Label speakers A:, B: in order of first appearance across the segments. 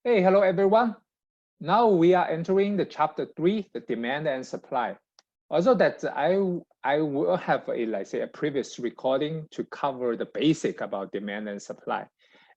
A: Hey, hello everyone. Now we are entering the chapter 3, the demand and supply. Also that I will have a like say a previous recording to cover the basic about demand and supply.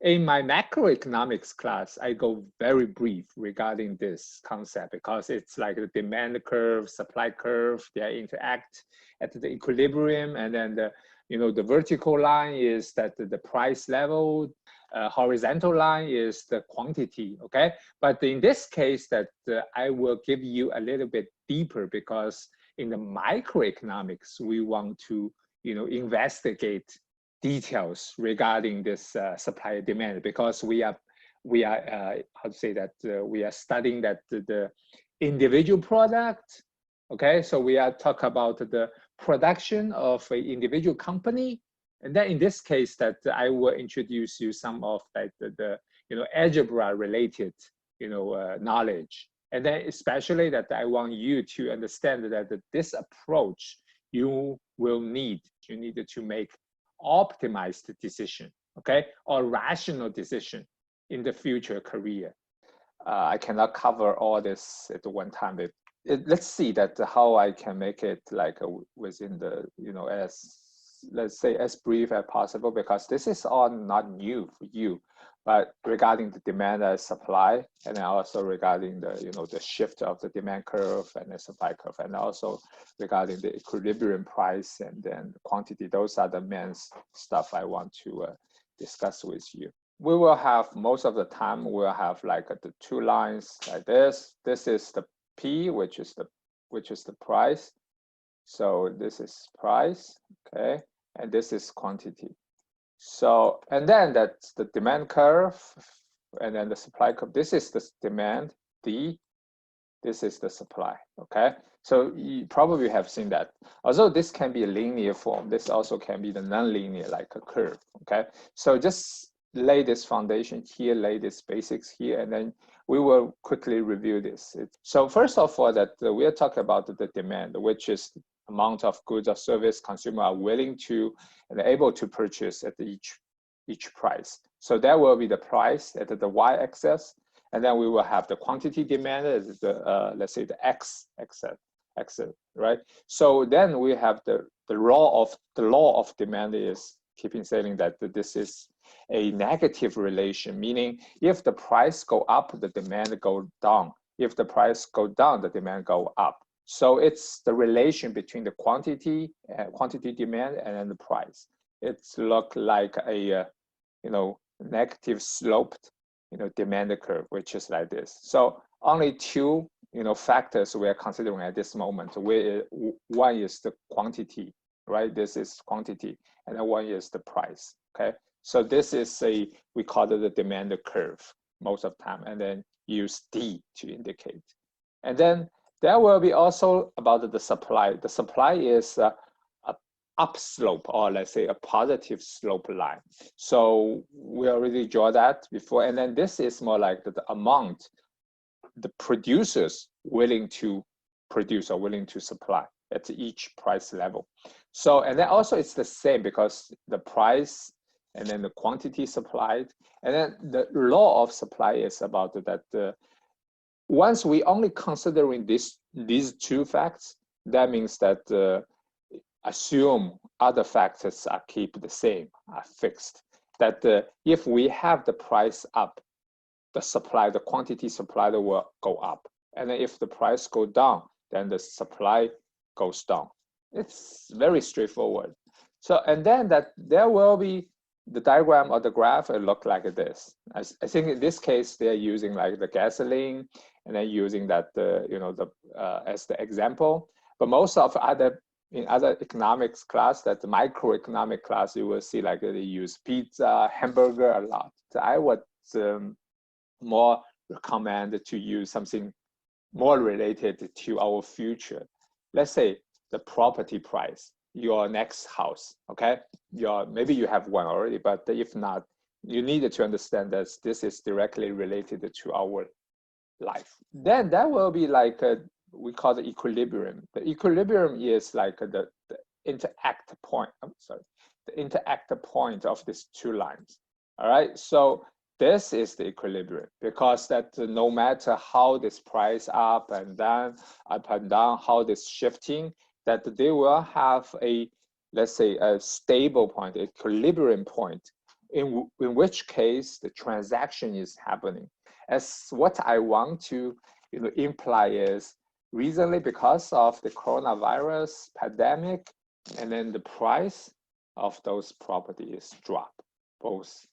A: In my macroeconomics class, I go very brief regarding this concept because it's like the demand curve, supply curve, they interact at the equilibrium, and then the vertical line is that the price level, horizontal line is the quantity, okay? But in this case that I will give you a little bit deeper because in the microeconomics, we want to, investigate details regarding this supply and demand because we are how to say that we are studying that the individual product, okay? So we are talk about the production of an individual company, and then in this case that I will introduce you some of like the algebra related knowledge. And then especially that I want you to understand that this approach you need to make optimized decision, okay, or rational decision in the future career. I cannot cover all this at one time. Let's see that how I can make it like within the as let's say as brief as possible because this is all not new for you, but regarding the demand and supply, and also regarding the the shift of the demand curve and the supply curve, and also regarding the equilibrium price and then quantity. Those are the main stuff I want to discuss with you. We will have most of the time we'll have like the two lines like this. This is the P, which is the price. So this is price, okay, and this is quantity. So, and then that's the demand curve, and then the supply curve. This is the demand, D. This is the supply, okay? So you probably have seen that. Although this can be a linear form, this also can be the non-linear, like a curve, okay? So just lay this foundation here, lay this basics here, and then we will quickly review this. So first of all, that we are talking about the demand, which is the amount of goods or service consumer are willing to and able to purchase at each price. So that will be the price at the y-axis, and then we will have the quantity demand as the let's say the x-axis, right? So then we have the law of demand is keeping saying that this is a negative relation, meaning if the price go up, the demand go down. If the price go down, the demand go up. So it's the relation between the quantity demand and then the price. It's look like a negative sloped demand curve, which is like this. So only two factors we are considering at this moment. One is the quantity, right? This is quantity, and then one is the price. Okay, so this is we call it the demand curve most of the time, and then use D to indicate. And then there will be also about the supply. The supply is a upslope, or let's say a positive slope line. So we already draw that before, and then this is more like the amount the producers willing to produce or willing to supply at each price level. So, and then also it's the same because the price and then the quantity supplied, and then the law of supply is about that once we only considering these two facts, that means that assume other factors are keep the same, are fixed. That if we have the price up, the quantity supplied will go up. And then if the price go down, then the supply goes down. It's very straightforward. So, and then that there will be the diagram or the graph, it look like this. I think in this case, they're using like the gasoline and then using that, as the example. But most of in other economics class, that the microeconomic class, you will see like they use pizza, hamburger a lot. So I would more recommend to use something more related to our future. Let's say the property price, your next house, okay? Maybe you have one already, but if not, you need to understand that this is directly related to our life. Then that will be like we call the equilibrium. The equilibrium is like the interact point. I'm sorry, the interact point of these two lines. All right. So this is the equilibrium, because that no matter how this price up and down, how this shifting, that they will have a, let's say, a stable point, equilibrium point, in which case the transaction is happening. As what I want to imply is, recently because of the coronavirus pandemic, and then the price of those properties drop, both,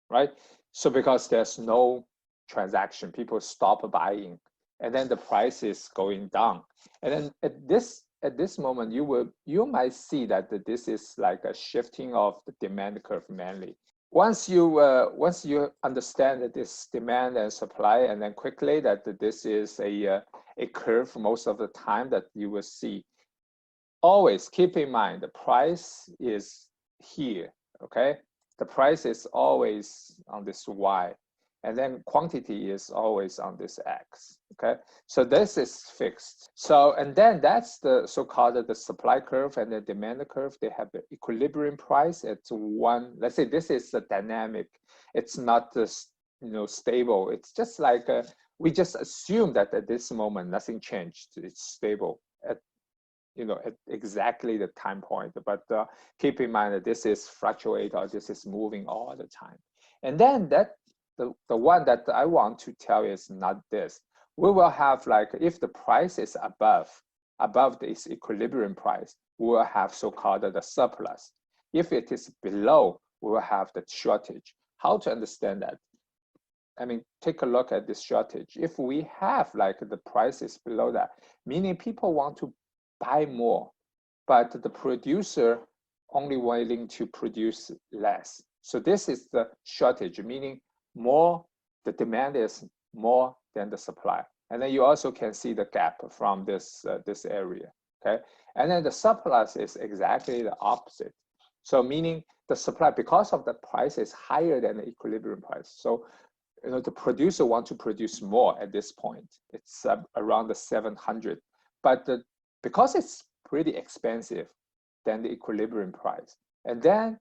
A: right? So because there's no transaction, people stop buying, and then the price is going down. And then at this moment, you might see that this is like a shifting of the demand curve mainly. Once you understand that this demand and supply, and then quickly that this is a curve most of the time that you will see. Always keep in mind the price is here, okay? The price is always on this Y, and then quantity is always on this X, okay? So this is fixed. So, and then that's the so-called the supply curve and the demand curve. They have the equilibrium price at one. Let's say this is the dynamic. It's not this, stable. It's just like we just assume that at this moment nothing changed. It's stable at at exactly the time point, but keep in mind that this is fluctuate, or this is moving all the time. And then that the one that I want to tell you is not this. We will have, like, if the price is above this equilibrium price, we will have so-called the surplus. If it is below, we will have the shortage. How to understand that? I mean, take a look at this shortage. If we have like the price is below that, meaning people want to buy more, but the producer only willing to produce less. So this is the shortage, meaning the demand is more than the supply. And then you also can see the gap from this area, okay? And then the surplus is exactly the opposite. So meaning the supply, because of the price is higher than the equilibrium price. So the producer wants to produce more at this point. It's around the 700, but because it's pretty expensive than the equilibrium price, and then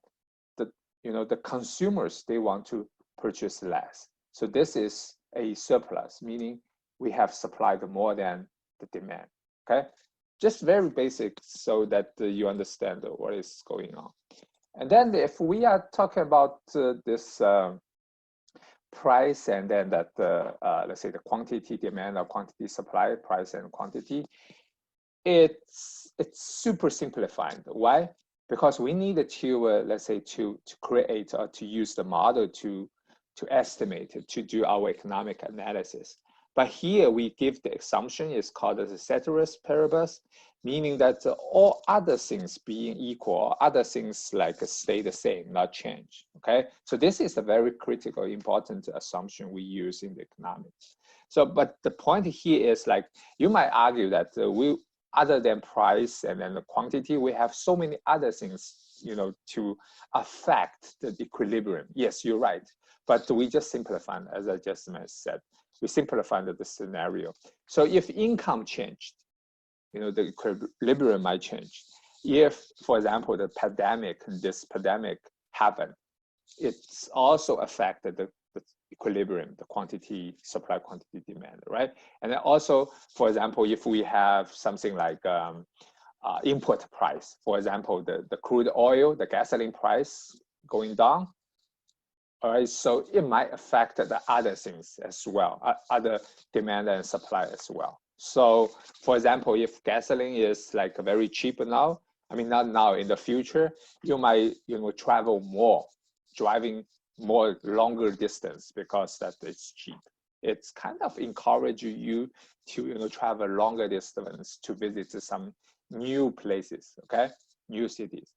A: the consumers, they want to purchase less. So this is a surplus, meaning we have supplied more than the demand. Okay, just very basic, so that you understand what is going on. And then if we are talking about this price, and then that let's say the quantity demand or quantity supply, price and quantity, it's super simplified. Why? Because we need to let's say to create or to use the model to estimate, to do our economic analysis. But here we give the assumption is called the ceteris paribus, meaning that all other things being equal, other things like stay the same, not change. Okay, so this is a very critical, important assumption we use in the economics. So, but the point here is, like, you might argue that other than price and then the quantity, we have so many other things, to affect the equilibrium. Yes, you're right. But we just simplify, as I just said, we simplified the scenario. So if income changed, the equilibrium might change. If, for example, this pandemic happened, it's also affected the equilibrium, the quantity, supply, quantity, demand, right? And then also, for example, if we have something like import price, for example, the crude oil, the gasoline price going down, all right, so it might affect the other things as well, other demand and supply as well. So, for example, if gasoline is like very cheap now, I mean, not now, in the future, you might travel more, driving more longer distance because that it's cheap. It's kind of encourage you to travel longer distance to visit some new places, okay, new cities.